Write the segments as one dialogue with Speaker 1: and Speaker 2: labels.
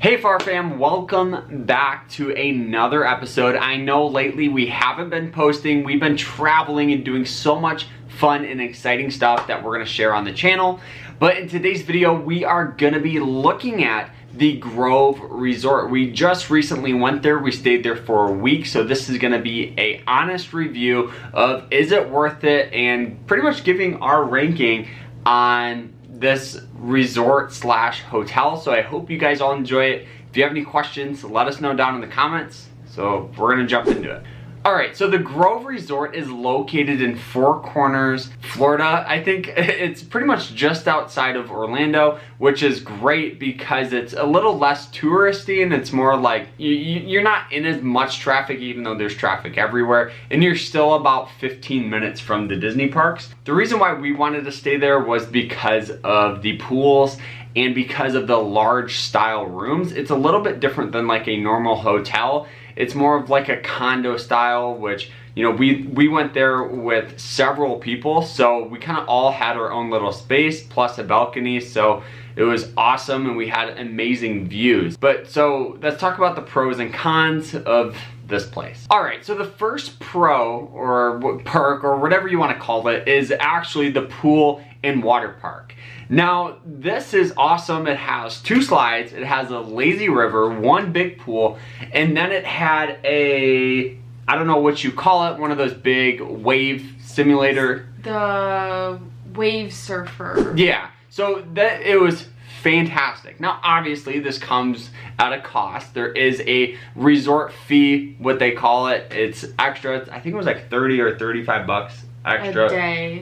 Speaker 1: Hey Far Fam, welcome back to another episode. I know lately we haven't been posting, we've been traveling and doing so much fun and exciting stuff that we're gonna share on the channel. But in today's video, we are gonna be looking at the Grove Resort. We just recently went there, we stayed there for a week, so this is gonna be a honest review of is it worth it, and pretty much giving our ranking on this resort slash hotel. So I hope you guys all enjoy it. If you have any questions, let us know down in the comments. So we're gonna jump into it. All right, so the Grove Resort is located in Four Corners, Florida. I think it's pretty much just outside of Orlando, which is great because it's a little less touristy and it's more like you're not in as much traffic, even though there's traffic everywhere, and you're still about 15 minutes from the Disney parks. The reason why we wanted to stay there was because of the pools and because of the large style rooms. It's a little bit different than like a normal hotel. It's more of like a condo style, which, you know, we went there with several people, so we kind of all had our own little space plus a balcony, so it was awesome and we had amazing views. But so let's talk about the pros and cons of this place. All right, so the first pro or perk or whatever you want to call it is actually the pool and water park. Now, this is awesome. It has two slides, it has a lazy river, one big pool, and then it had a, I don't know what you call it, one of those big wave simulator.
Speaker 2: The wave surfer.
Speaker 1: Yeah, so that it was fantastic. Now, obviously, this comes at a cost. There is a resort fee, what they call it. It's extra. I think it was like 30 or 35 bucks extra.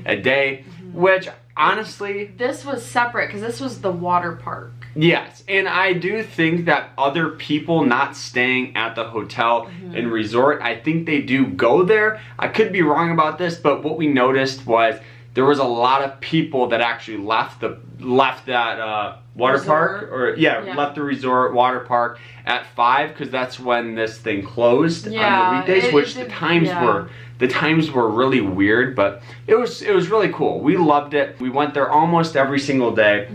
Speaker 1: A day, which honestly,
Speaker 2: this was separate because this was the water park.
Speaker 1: Yes, and I do think that other people not staying at the hotel and resort, I think they do go there. I could be wrong about this, but what we noticed was there was a lot of people that actually left that water
Speaker 2: resort
Speaker 1: park, or left the resort water park at 5 because that's when this thing closed on the weekdays, which the times were really weird, but it was really cool. We loved it. We went there almost every single day.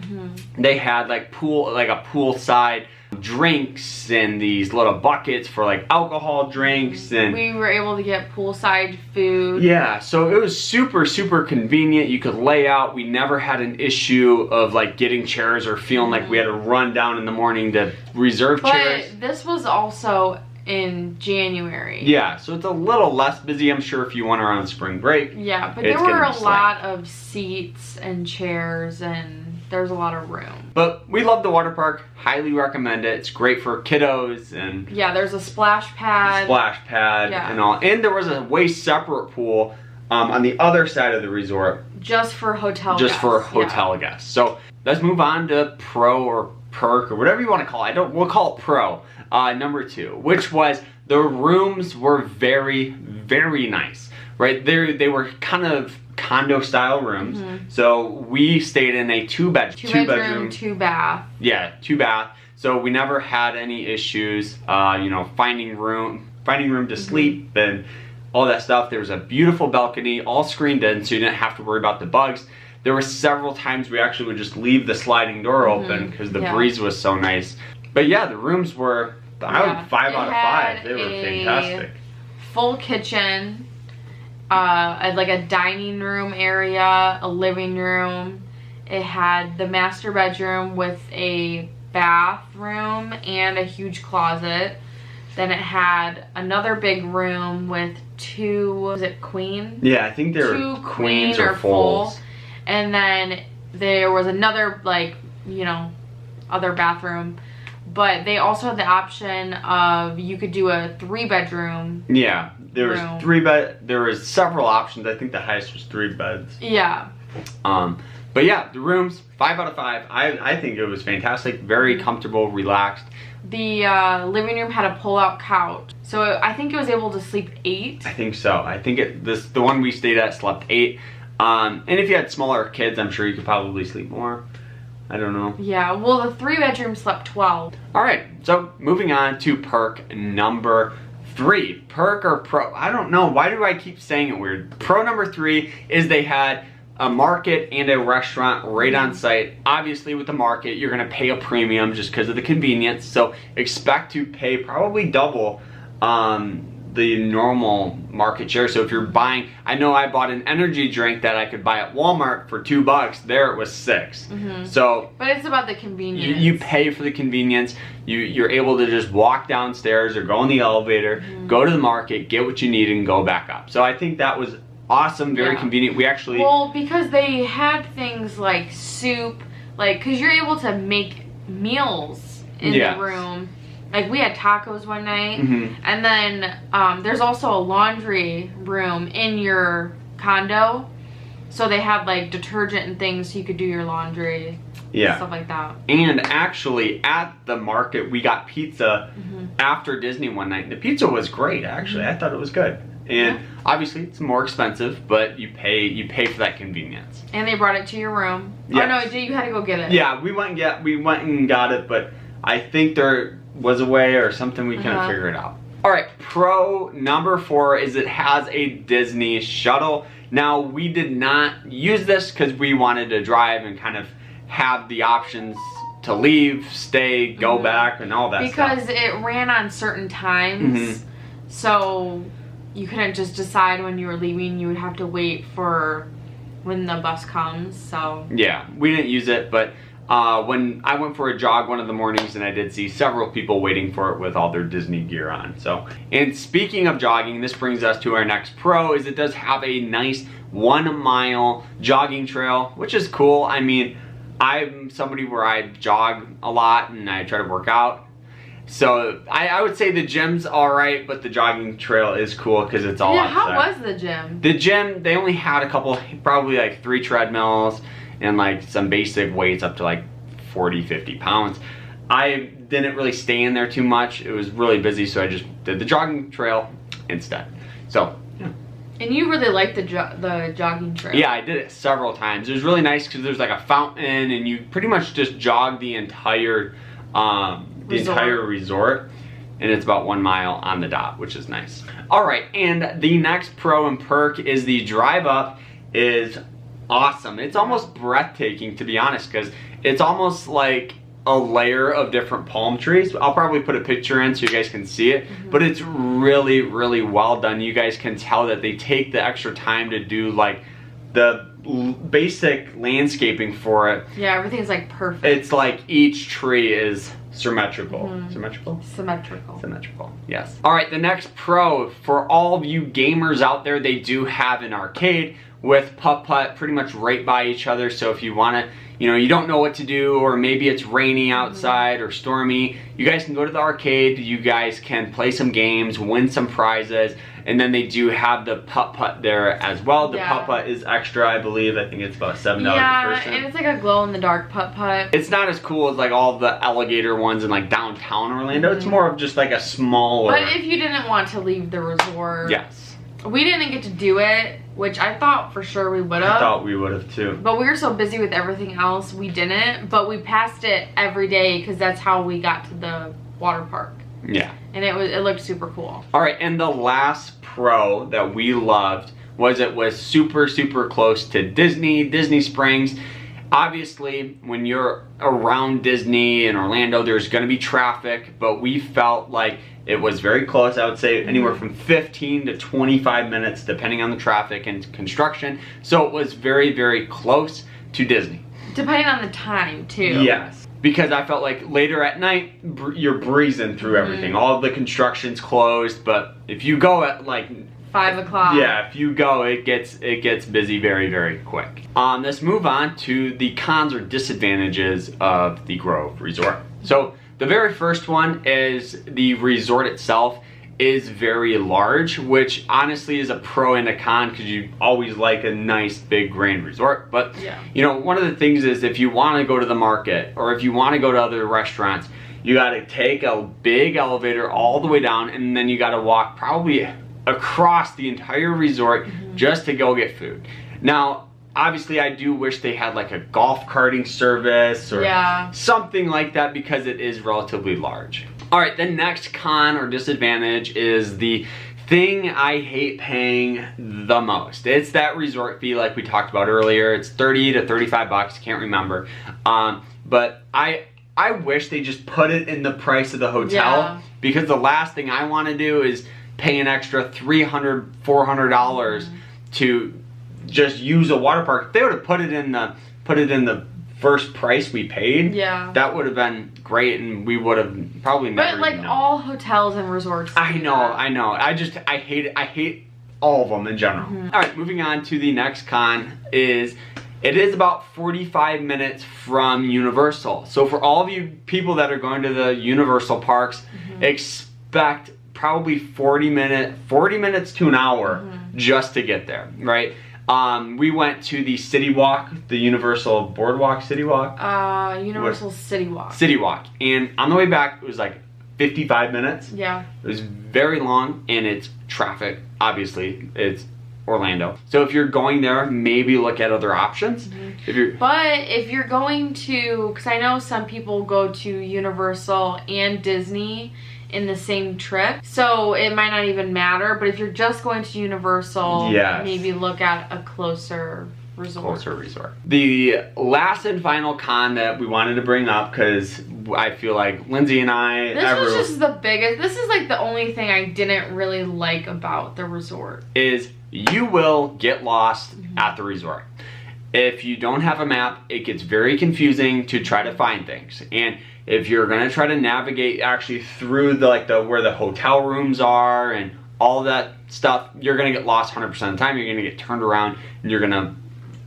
Speaker 1: They had like a poolside drinks and these little buckets for like alcohol drinks, and
Speaker 2: we were able to get poolside food. Yeah,
Speaker 1: so it was super convenient. You could lay out. We never had an issue of like getting chairs or feeling like we had to run down in the morning to reserve chairs.
Speaker 2: But this was also in January.
Speaker 1: Yeah, so it's a little less busy, I'm sure, if you went around spring break.
Speaker 2: Yeah, but there were a lot of seats and chairs, and there's a lot of room. But
Speaker 1: we love the water park, highly recommend it. It's great for kiddos, and
Speaker 2: yeah, there's a splash pad
Speaker 1: and all. And there was a way separate pool on the other side of the resort.
Speaker 2: Just for hotel
Speaker 1: guests. So let's move on to pro or perk or whatever you want to call it. We'll call it pro. Number 2, which was the rooms were very nice, right? They were kind of condo style rooms. So we stayed in a two bedroom,
Speaker 2: 2 bath.
Speaker 1: Yeah, 2 bath. So we never had any issues, you know, finding room to sleep and all that stuff. There was a beautiful balcony, all screened in, so you didn't have to worry about the bugs. There were several times we actually would just leave the sliding door open because the breeze was so nice. But yeah, the rooms were, I would 5 out of 5. They were fantastic.
Speaker 2: Full kitchen, like a dining room area, a living room. It had the master bedroom with a bathroom and a huge closet. Then it had another big room with 2, was it queen?
Speaker 1: Yeah, I think they were queens or fulls.
Speaker 2: And then there was another, like, you know, other bathroom. But they also had the option of you could do a 3-bedroom.
Speaker 1: Yeah, there was there was several options. I think the highest was 3 beds.
Speaker 2: Yeah.
Speaker 1: But yeah, the rooms 5 out of 5. I think it was fantastic. Very comfortable, relaxed.
Speaker 2: The living room had a pull-out couch, so I think it was able to sleep 8.
Speaker 1: I think so. I think the one we stayed at slept 8. And if you had smaller kids, I'm sure you could probably sleep more. I don't know.
Speaker 2: Yeah, well, the 3-bedroom slept 12.
Speaker 1: All right, so moving on to perk number 3. Perk or pro? I don't know. Why do I keep saying it weird? Pro number 3 is they had a market and a restaurant right on site. Obviously with the market, you're gonna pay a premium just because of the convenience. So expect to pay probably double the normal market share. So if you're buying, I know I bought an energy drink that I could buy at Walmart for $2. There it was $6. So,
Speaker 2: but it's about the convenience.
Speaker 1: You pay for the convenience. You're able to just walk downstairs or go in the elevator, go to the market, get what you need, and go back up. So I think that was awesome, very convenient. We actually,
Speaker 2: well, because they had things like soup, like, because you're able to make meals in the room. Like, we had tacos one night, and then there's also a laundry room in your condo, so they had like detergent and things so you could do your laundry, stuff like that. And
Speaker 1: actually at the market we got pizza after Disney one night. The pizza was great, actually. I thought it was good. And obviously it's more expensive, but you pay for that convenience. And
Speaker 2: they brought it to your room. Oh no, you had to go get it.
Speaker 1: Yeah, we went and got it, but I think there was a way or something, we couldn't figure it out. All right, pro number 4 is it has a Disney shuttle. Now, we did not use this because we wanted to drive and kind of have the options to leave, stay, go back, and all that stuff.
Speaker 2: Because it ran on certain times, so you couldn't just decide when you were leaving. You would have to wait for when the bus comes, so. Yeah,
Speaker 1: we didn't use it, but when I went for a jog one of the mornings, and I did see several people waiting for it with all their Disney gear on. So, and speaking of jogging, this brings us to our next pro, is it does have a nice 1 mile jogging trail, which is cool. I mean, I'm somebody where I jog a lot and I try to work out. So I would say the gym's alright, but the jogging trail is cool because it's all outside.
Speaker 2: How was the gym?
Speaker 1: The gym, they only had a couple, probably like 3 treadmills, and like some basic weights up to like 40, 50 pounds. I didn't really stay in there too much. It was really busy, so I just did the jogging trail instead. So, yeah.
Speaker 2: And you really liked the jogging trail.
Speaker 1: Yeah, I did it several times. It was really nice because there's like a fountain, and you pretty much just jog the entire resort. And it's about 1 mile on the dot, which is nice. All right, and the next pro and perk is the drive up is awesome. It's almost breathtaking, to be honest, because it's almost like a layer of different palm trees. I'll probably put a picture in so you guys can see it, but it's really, really well done. You guys can tell that they take the extra time to do like the basic landscaping for it.
Speaker 2: Yeah, everything's like perfect.
Speaker 1: It's like each tree is symmetrical. Symmetrical, yes. All right, the next pro, for all of you gamers out there, they do have an arcade with putt-putt pretty much right by each other. So if you want to, you don't know what to do, or maybe it's rainy outside or stormy, you guys can go to the arcade, you guys can play some games, win some prizes, and then they do have the putt-putt there as well. The putt-putt is extra, I believe. I think it's about $7 a person.
Speaker 2: And it's like a glow-in-the-dark putt-putt.
Speaker 1: It's not as cool as like all the alligator ones in like downtown Orlando. It's more of just like a smaller.
Speaker 2: But if you didn't want to leave the resort.
Speaker 1: Yes.
Speaker 2: We didn't get to do it, which I thought for sure we would have.
Speaker 1: I thought we would have too.
Speaker 2: But we were so busy with everything else, we didn't. But we passed it every day because that's how we got to the water park.
Speaker 1: Yeah.
Speaker 2: And it looked super cool.
Speaker 1: All right, and the last pro that we loved was it was super, super close to Disney Springs. Obviously, when you're around Disney in Orlando, there's going to be traffic, but we felt like it was very close. I would say anywhere from 15 to 25 minutes, depending on the traffic and construction. So it was very, very close to Disney.
Speaker 2: Depending on the time, too.
Speaker 1: Yes. Because I felt like later at night, you're breezing through everything. All of the construction's closed, but if you go at like
Speaker 2: 5 o'clock.
Speaker 1: Yeah, if you go, it gets busy very, very quick. Let's move on to the cons or disadvantages of the Grove Resort. So the very first one is the resort itself is very large, which honestly is a pro and a con because you always like a nice big grand resort. But one of the things is if you want to go to the market or if you want to go to other restaurants, you got to take a big elevator all the way down, and then you got to walk probably across the entire resort just to go get food. Now, obviously I do wish they had like a golf carting service or something like that because it is relatively large. All right, the next con or disadvantage is the thing I hate paying the most. It's that resort fee like we talked about earlier. It's 30 to 35 bucks, can't remember. But I wish they just put it in the price of the hotel, because the last thing I want to do is pay an extra $300, $400 to just use a water park. If they would have put it in the first price we paid, that would have been great, and we would have probably never.
Speaker 2: But like all hotels and resorts.
Speaker 1: I know. I hate it. I hate all of them in general. All right, moving on to the next con is. It is about 45 minutes from Universal. So for all of you people that are going to the Universal parks, expect probably 40 minutes to an hour just to get there, right? We went to the City Walk, the Universal Boardwalk, City Walk?
Speaker 2: Universal City Walk.
Speaker 1: City Walk. And on the way back, it was like 55 minutes.
Speaker 2: Yeah.
Speaker 1: It was very long, and it's traffic, obviously. It's Orlando. So if you're going there, maybe look at other options.
Speaker 2: But if you're going to, because I know some people go to Universal and Disney in the same trip, so it might not even matter. But if you're just going to Universal, maybe look at a closer resort. The last and final con that we wanted to bring up, because I feel like Lindsay and I... This was just the biggest, this is like the only thing I didn't really like about the resort.
Speaker 1: Is you will get lost at the resort. If you don't have a map, it gets very confusing to try to find things. And if you're gonna try to navigate actually through where the hotel rooms are and all that stuff, you're gonna get lost 100% of the time. You're gonna get turned around, and you're gonna,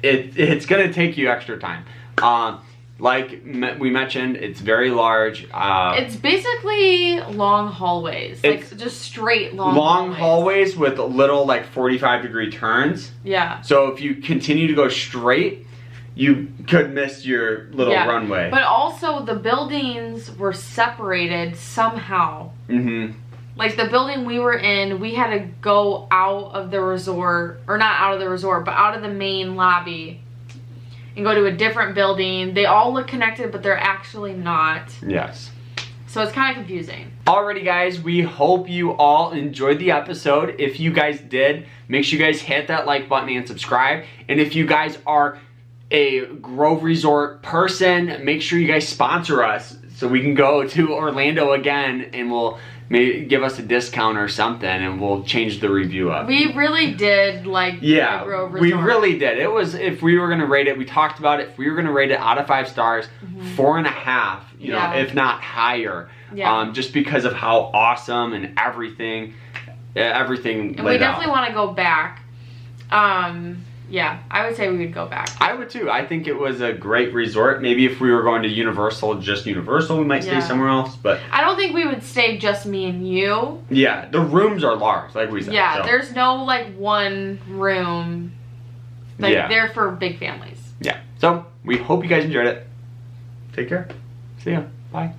Speaker 1: it's gonna take you extra time. Like we mentioned, it's very large.
Speaker 2: It's basically long hallways, like just straight long
Speaker 1: hallways with little like 45-degree turns.
Speaker 2: Yeah.
Speaker 1: So if you continue to go straight, you could miss your little runway.
Speaker 2: But also the buildings were separated somehow. Like the building we were in, we had to go out of the resort, or not out of the resort, but out of the main lobby and go to a different building. They all look connected, but they're actually not.
Speaker 1: Yes.
Speaker 2: So it's kind of confusing.
Speaker 1: Alrighty guys, we hope you all enjoyed the episode. If you guys did, make sure you guys hit that like button and subscribe. And if you guys are a Grove Resort person, make sure you guys sponsor us so we can go to Orlando again, and we'll maybe give us a discount or something, and we'll change the review up.
Speaker 2: We really did like the Grove Resort.
Speaker 1: We really did. It was, if we were gonna rate it, we talked about it, if we were gonna rate it out of 5 stars, 4.5, you know, if not higher. Just because of how awesome and everything
Speaker 2: and we definitely want to go back. Yeah, I would say we would go back.
Speaker 1: I would too. I think it was a great resort. Maybe if we were going to Universal, just Universal, we might stay somewhere else. But
Speaker 2: I don't think we would stay just me and you.
Speaker 1: Yeah, the rooms are large, like we said.
Speaker 2: Yeah, so there's no like one room. Like they're for big families.
Speaker 1: Yeah. So we hope you guys enjoyed it. Take care. See ya. Bye.